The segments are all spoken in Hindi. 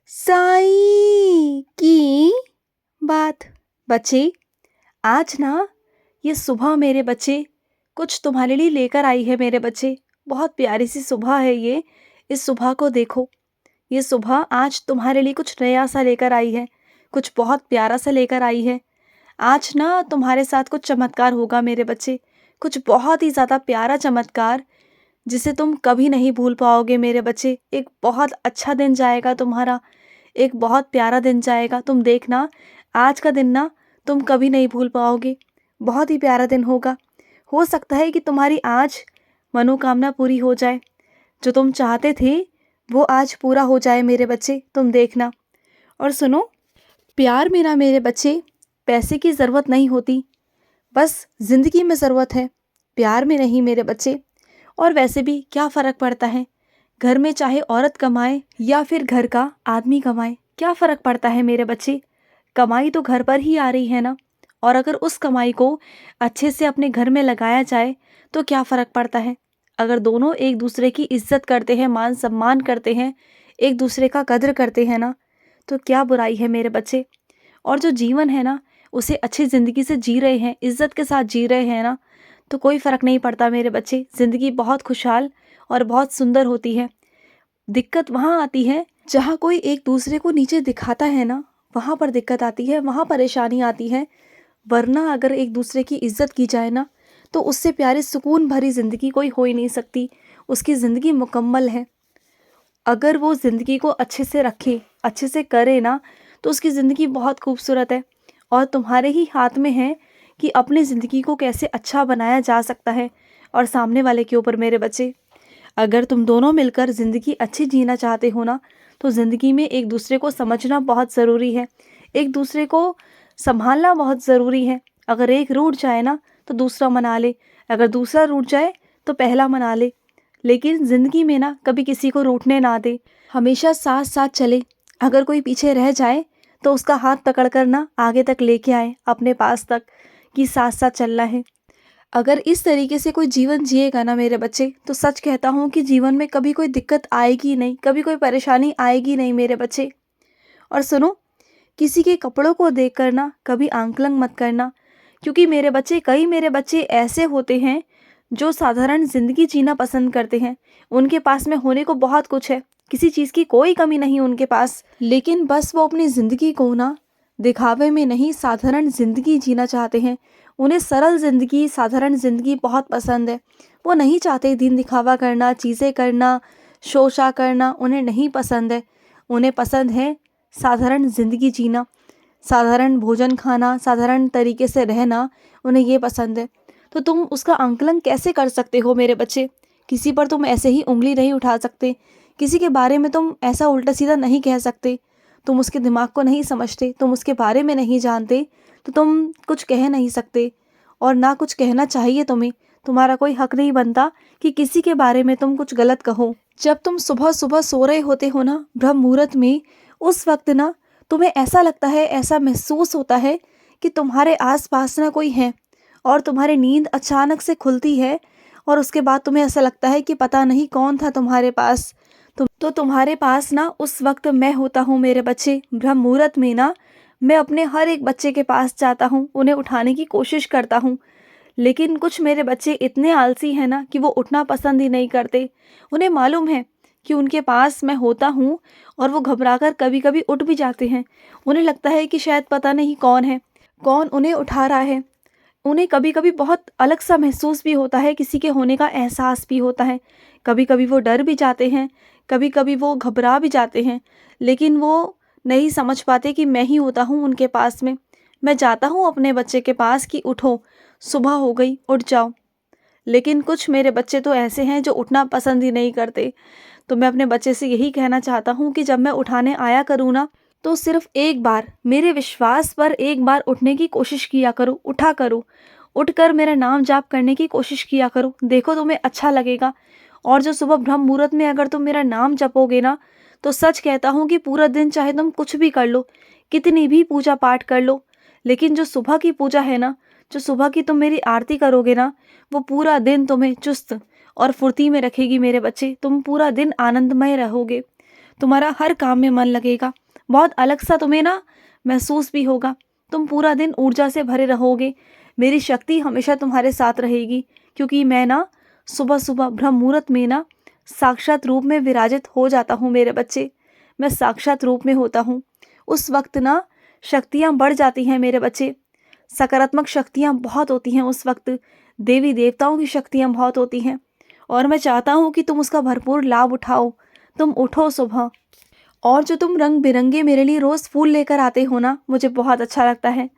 साईं की बात। बच्चे, आज ना ये सुबह मेरे बच्चे कुछ तुम्हारे लिए लेकर आई है मेरे बच्चे। बहुत प्यारी सी सुबह है ये। इस सुबह को देखो। ये सुबह आज तुम्हारे लिए कुछ नया सा लेकर आई है। कुछ बहुत प्यारा सा लेकर आई है। आज ना तुम्हारे साथ कुछ चमत्कार होगा मेरे बच्चे। कुछ बहुत ही ज़्यादा प्यारा चमत्कार, जिसे तुम कभी नहीं भूल पाओगे मेरे बच्चे। एक बहुत अच्छा दिन जाएगा तुम्हारा। एक बहुत प्यारा दिन जाएगा। तुम देखना, आज का दिन ना तुम कभी नहीं भूल पाओगे। बहुत ही प्यारा दिन होगा। हो सकता है कि तुम्हारी आज मनोकामना पूरी हो जाए। जो तुम चाहते थे वो आज पूरा हो जाए मेरे बच्चे। तुम देखना। और सुनो, प्यार में ना मेरे बच्चे पैसे की ज़रूरत नहीं होती। बस ज़िंदगी में ज़रूरत है, प्यार में नहीं मेरे बच्चे। और वैसे भी क्या फ़र्क पड़ता है, घर में चाहे औरत कमाए या फिर घर का आदमी कमाए, क्या फ़र्क पड़ता है मेरे बच्चे। कमाई तो घर पर ही आ रही है ना। और अगर उस कमाई को अच्छे से अपने घर में लगाया जाए तो क्या फ़र्क पड़ता है। अगर दोनों एक दूसरे की इज्जत करते हैं, मान सम्मान करते हैं, एक दूसरे का कदर करते हैं ना, तो क्या बुराई है मेरे बच्चे। और जो जीवन है ना, उसे अच्छी ज़िंदगी से जी रहे हैं, इज्जत के साथ जी रहे हैं ना, तो कोई फ़र्क नहीं पड़ता मेरे बच्चे। ज़िंदगी बहुत खुशहाल और बहुत सुंदर होती है। दिक्कत वहाँ आती है जहाँ कोई एक दूसरे को नीचे दिखाता है ना, वहाँ पर दिक्कत आती है, वहाँ परेशानी आती है। वरना अगर एक दूसरे की इज्जत की जाए ना, तो उससे प्यारी सुकून भरी ज़िंदगी कोई हो ही नहीं सकती। उसकी ज़िंदगी मुकम्मल है। अगर वो ज़िंदगी को अच्छे से रखे, अच्छे से करे ना, तो उसकी ज़िंदगी बहुत खूबसूरत है। और तुम्हारे ही हाथ में है कि अपनी ज़िंदगी को कैसे अच्छा बनाया जा सकता है। और सामने वाले के ऊपर मेरे बच्चे, अगर तुम दोनों मिलकर ज़िंदगी अच्छी जीना चाहते हो ना, तो ज़िंदगी में एक दूसरे को समझना बहुत ज़रूरी है। एक दूसरे को संभालना बहुत ज़रूरी है। अगर एक रूठ जाए ना, तो दूसरा मना ले। अगर दूसरा रूठ जाए तो पहला मना ले। लेकिन ज़िंदगी में ना कभी किसी को रूठने ना दे, हमेशा साथ साथ चले। अगर कोई पीछे रह जाए तो उसका हाथ पकड़ कर ना आगे तक लेके आए, अपने पास तक, कि साथ साथ चलना है। अगर इस तरीके से कोई जीवन जिएगा ना मेरे बच्चे, तो सच कहता हूँ कि जीवन में कभी कोई दिक्कत आएगी नहीं, कभी कोई परेशानी आएगी नहीं मेरे बच्चे। और सुनो, किसी के कपड़ों को देखकर ना कभी आंकलन मत करना। क्योंकि मेरे बच्चे, कई मेरे बच्चे ऐसे होते हैं जो साधारण ज़िंदगी जीना पसंद करते हैं। उनके पास में होने को बहुत कुछ है, किसी चीज़ की कोई कमी नहीं उनके पास, लेकिन बस वो अपनी ज़िंदगी को ना दिखावे में नहीं, साधारण ज़िंदगी जीना चाहते हैं। उन्हें सरल ज़िंदगी, साधारण ज़िंदगी बहुत पसंद है। वो नहीं चाहते दिन दिखावा करना, चीज़ें करना, शोशा करना, उन्हें नहीं पसंद है। उन्हें पसंद है साधारण ज़िंदगी जीना, साधारण भोजन खाना, साधारण तरीके से रहना, उन्हें ये पसंद है। तो तुम उसका आंकलन कैसे कर सकते हो मेरे बच्चे। किसी पर तुम ऐसे ही उंगली नहीं उठा सकते। किसी के बारे में तुम ऐसा उल्टा सीधा नहीं कह सकते। तुम उसके दिमाग को नहीं समझते, तुम उसके बारे में नहीं जानते, तो तुम कुछ कह नहीं सकते। और ना कुछ कहना चाहिए तुम्हें। तुम्हारा कोई हक नहीं बनता कि किसी के बारे में तुम कुछ गलत कहो। जब तुम सुबह सुबह सो रहे होते हो ना, ब्रह्म मुहूर्त में, उस वक्त ना तुम्हें ऐसा लगता है, ऐसा महसूस होता है कि तुम्हारे आसपास ना कोई है। और तुम्हारी नींद अचानक से खुलती है और उसके बाद तुम्हें ऐसा लगता है कि पता नहीं कौन था तुम्हारे पास। तुम्हारे पास ना उस वक्त मैं होता हूँ मेरे बच्चे। ब्रह्म मुहूर्त में ना मैं अपने हर एक बच्चे के पास जाता हूँ, उन्हें उठाने की कोशिश करता हूँ। लेकिन कुछ मेरे बच्चे इतने आलसी हैं ना कि वो उठना पसंद ही नहीं करते। उन्हें मालूम है कि उनके पास मैं होता हूँ और वो घबराकर कभी कभी उठ भी जाते हैं। उन्हें लगता है कि शायद पता नहीं कौन है, कौन उन्हें उठा रहा है। उन्हें कभी कभी बहुत अलग सा महसूस भी होता है, किसी के होने का एहसास भी होता है। कभी कभी वो डर भी जाते हैं, कभी कभी वो घबरा भी जाते हैं। लेकिन वो नहीं समझ पाते कि मैं ही होता हूँ उनके पास में। मैं जाता हूँ अपने बच्चे के पास कि उठो, सुबह हो गई, उठ जाओ। लेकिन कुछ मेरे बच्चे तो ऐसे हैं जो उठना पसंद ही नहीं करते। तो मैं अपने बच्चे से यही कहना चाहता हूँ कि जब मैं उठाने आया करूँ ना, तो सिर्फ एक बार, मेरे विश्वास पर एक बार उठने की कोशिश किया करो, उठा करो। उठकर मेरा नाम जाप करने की कोशिश किया करो, देखो तुम्हें अच्छा लगेगा। और जो सुबह ब्रह्म मुहूर्त में अगर तुम मेरा नाम जपोगे ना, तो सच कहता हूँ कि पूरा दिन चाहे तुम कुछ भी कर लो, कितनी भी पूजा पाठ कर लो, लेकिन जो सुबह की पूजा है ना, जो सुबह की तुम मेरी आरती करोगे ना, वो पूरा दिन तुम्हें चुस्त और फुर्ती में रखेगी मेरे बच्चे। तुम पूरा दिन आनंदमय रहोगे। तुम्हारा हर काम में मन लगेगा, बहुत अलग सा तुम्हें ना महसूस भी होगा। तुम पूरा दिन ऊर्जा से भरे रहोगे। मेरी शक्ति हमेशा तुम्हारे साथ रहेगी, क्योंकि मैं ना सुबह सुबह ब्रह्म मुहूर्त में ना साक्षात रूप में विराजित हो जाता हूँ मेरे बच्चे। मैं साक्षात रूप में होता हूँ। उस वक्त ना शक्तियाँ बढ़ जाती हैं मेरे बच्चे। सकारात्मक शक्तियाँ बहुत होती हैं उस वक्त। देवी देवताओं की शक्तियाँ बहुत होती हैं, और मैं चाहता हूँ कि तुम उसका भरपूर लाभ उठाओ। तुम उठो सुबह, और जो तुम रंग बिरंगे मेरे लिए रोज़ फूल लेकर आते हो ना, मुझे बहुत अच्छा लगता है।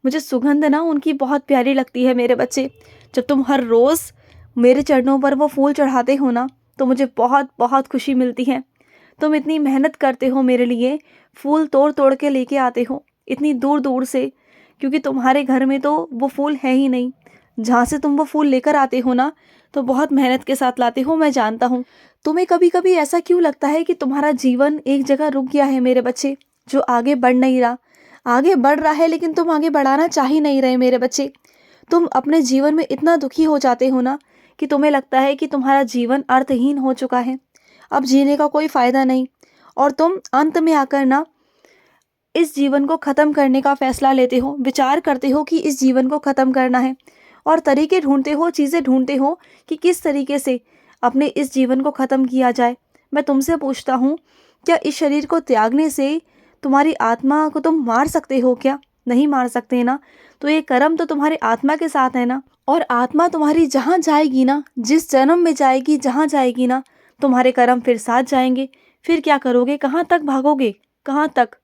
मुझे सुगंध ना उनकी बहुत प्यारी लगती है मेरे बच्चे। जब तुम हर रोज़ मेरे चरणों पर वो फूल चढ़ाते हो ना, तो मुझे बहुत बहुत खुशी मिलती है। तुम इतनी मेहनत करते हो मेरे लिए, फूल तोड़ तोड़ के लेके आते हो इतनी दूर दूर से, क्योंकि तुम्हारे घर में तो वो फूल है ही नहीं। जहाँ से तुम वो फूल लेकर आते हो ना, तो बहुत मेहनत के साथ लाते हो, मैं जानता हूँ। तुम्हें कभी कभी ऐसा क्यों लगता है कि तुम्हारा जीवन एक जगह रुक गया है मेरे बच्चे, जो आगे बढ़ नहीं रहा? आगे बढ़ रहा है, लेकिन तुम आगे बढ़ाना चाह ही नहीं रहे मेरे बच्चे। तुम अपने जीवन में इतना दुखी हो जाते हो ना, कि तुम्हें लगता है कि तुम्हारा जीवन अर्थहीन हो चुका है, अब जीने का कोई फ़ायदा नहीं। और तुम अंत में आकर ना इस जीवन को ख़त्म करने का फ़ैसला लेते हो, विचार करते हो कि इस जीवन को ख़त्म करना है, और तरीके ढूंढते हो, चीज़ें ढूंढते हो कि किस तरीके से अपने इस जीवन को ख़त्म किया जाए। मैं तुमसे पूछता हूँ, क्या इस शरीर को त्यागने से तुम्हारी आत्मा को तुम मार सकते हो क्या? नहीं मार सकते ना। तो ये कर्म तो तुम्हारी आत्मा के साथ है ना, और आत्मा तुम्हारी जहाँ जाएगी ना, जिस जन्म में जाएगी, जहाँ जाएगी ना, तुम्हारे कर्म फिर साथ जाएंगे। फिर क्या करोगे? कहाँ तक भागोगे? कहाँ तक?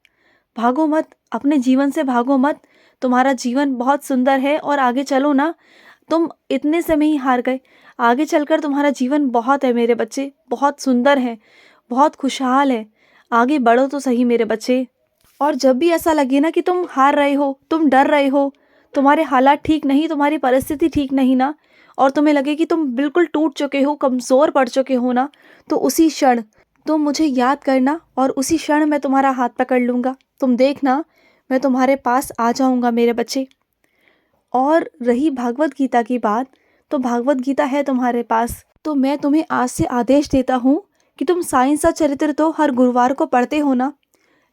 भागो मत, अपने जीवन से भागो मत। तुम्हारा जीवन बहुत सुंदर है, और आगे चलो ना। तुम इतने से में ही हार गए। आगे चलकर तुम्हारा जीवन बहुत है मेरे बच्चे, बहुत सुंदर है, बहुत खुशहाल है। आगे बढ़ो तो सही मेरे बच्चे। और जब भी ऐसा लगे ना कि तुम हार रहे हो, तुम डर रहे हो, तुम्हारे हालात ठीक नहीं, तुम्हारी परिस्थिति ठीक नहीं ना, और तुम्हें लगे कि तुम बिल्कुल टूट चुके हो, कमज़ोर पड़ चुके हो ना, तो उसी क्षण तुम मुझे याद करना, और उसी क्षण मैं तुम्हारा हाथ पकड़ लूँगा। तुम देखना, मैं तुम्हारे पास आ जाऊँगा मेरे बच्चे। और रही भागवत गीता की बात, तो भागवत गीता है तुम्हारे पास, तो मैं तुम्हें आज से आदेश देता हूँ कि तुम साईं सा चरित्र तो हर गुरुवार को पढ़ते हो ना,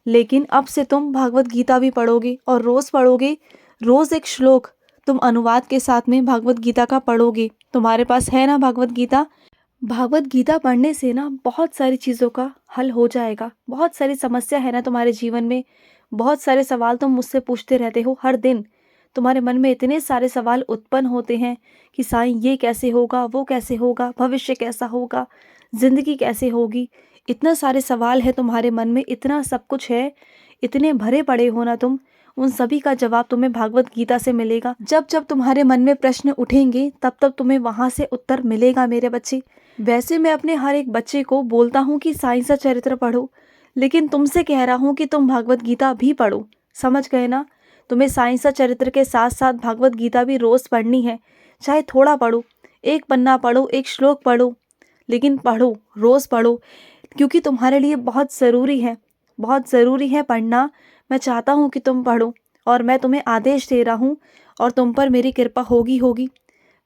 लेकिन अब से तुम भागवत गीता भी पढ़ोगे, और रोज़ पढ़ोगे। रोज़ एक श्लोक तुम अनुवाद के साथ में भागवत गीता का पढ़ोगे। तुम्हारे पास है ना भागवत गीता? भागवत गीता पढ़ने से ना बहुत सारी चीज़ों का हल हो जाएगा। बहुत सारी समस्या है ना तुम्हारे जीवन में, बहुत सारे सवाल तुम मुझसे पूछते रहते हो हर दिन। तुम्हारे मन में इतने सारे सवाल उत्पन्न होते हैं कि साईं ये कैसे होगा, वो कैसे होगा, भविष्य कैसा होगा, ज़िंदगी कैसे होगी। इतना सारे सवाल है तुम्हारे मन में, इतना सब कुछ है, इतने भरे पड़े हो ना तुम। उन सभी का जवाब तुम्हें भागवत गीता से मिलेगा। जब जब तुम्हारे मन में प्रश्न उठेंगे, तब तब तुम्हें वहाँ से उत्तर मिलेगा मेरे बच्चे। वैसे मैं अपने हर एक बच्चे को बोलता हूँ कि साईं सा चरित्र पढ़ो, लेकिन तुमसे कह रहा हूँ कि तुम भागवत गीता भी पढ़ो। समझ गए ना? तुम्हें साईं सा चरित्र के साथ साथ भागवत गीता भी रोज़ पढ़नी है। चाहे थोड़ा पढ़ो, एक पन्ना पढ़ो, एक श्लोक पढ़ो, लेकिन पढ़ो, रोज़ पढ़ो, क्योंकि तुम्हारे लिए बहुत ज़रूरी है, बहुत ज़रूरी है पढ़ना। मैं चाहता हूँ कि तुम पढ़ो, और मैं तुम्हें आदेश दे रहा हूँ, और तुम पर मेरी कृपा होगी होगी,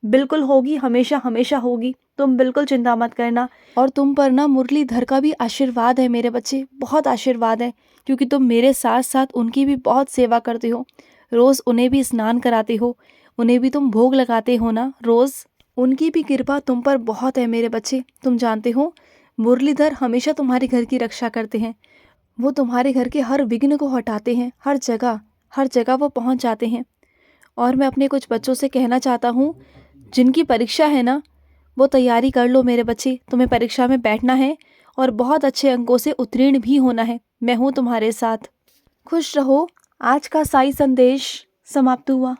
बिल्कुल होगी, हमेशा हमेशा होगी। तुम बिल्कुल चिंता मत करना। और तुम पर ना मुरलीधर का भी आशीर्वाद है मेरे बच्चे, बहुत आशीर्वाद है, क्योंकि तुम मेरे साथ साथ उनकी भी बहुत सेवा करते हो। रोज़ उन्हें भी स्नान कराते हो, उन्हें भी तुम भोग लगाते हो ना रोज़। उनकी भी कृपा तुम पर बहुत है मेरे बच्चे। तुम जानते हो, मुरलीधर हमेशा तुम्हारे घर की रक्षा करते हैं। वो तुम्हारे घर के हर विघ्न को हटाते हैं, हर जगह वो पहुंच जाते हैं। और मैं अपने कुछ बच्चों से कहना चाहता हूँ, जिनकी परीक्षा है ना, वो तैयारी कर लो मेरे बच्चे। तुम्हें परीक्षा में बैठना है, और बहुत अच्छे अंकों से उत्तीर्ण भी होना है। मैं हूँ तुम्हारे साथ। खुश रहो। आज का साई संदेश समाप्त हुआ।